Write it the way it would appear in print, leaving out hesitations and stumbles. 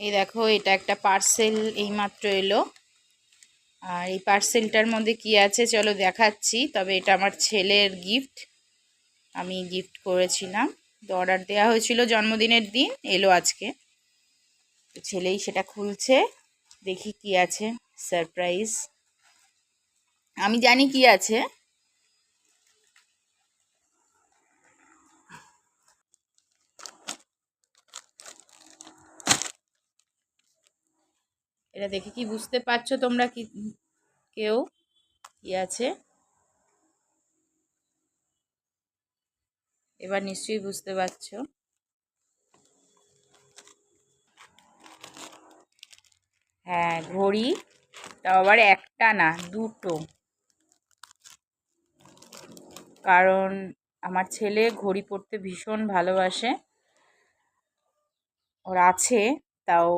এই দেখো, এটা একটা পার্সেল এইমাত্র এলো। আর এই পার্সেলটার মধ্যে কি আছে চলো দেখাচ্ছি। তবে এটা আমার ছেলের গিফট, আমি গিফট করেছিলাম। তো অর্ডার দেওয়া হয়েছিল জন্মদিনের দিন, এলো আজকে। তো ছেলেই সেটা খুলছে, দেখি কি আছে। সারপ্রাইজ, আমি জানি কি আছে। এটা দেখে কি বুঝতে পারছো তোমরা কি কেউ কি আছে? এবার নিশ্চয়ই বুঝতে পারছো। হ্যাঁ, ঘড়ি। তাও আবার একটা না, দুটো। কারণ আমার ছেলে ঘড়ি পরতে ভীষণ ভালোবাসে। ওর আছে, তাও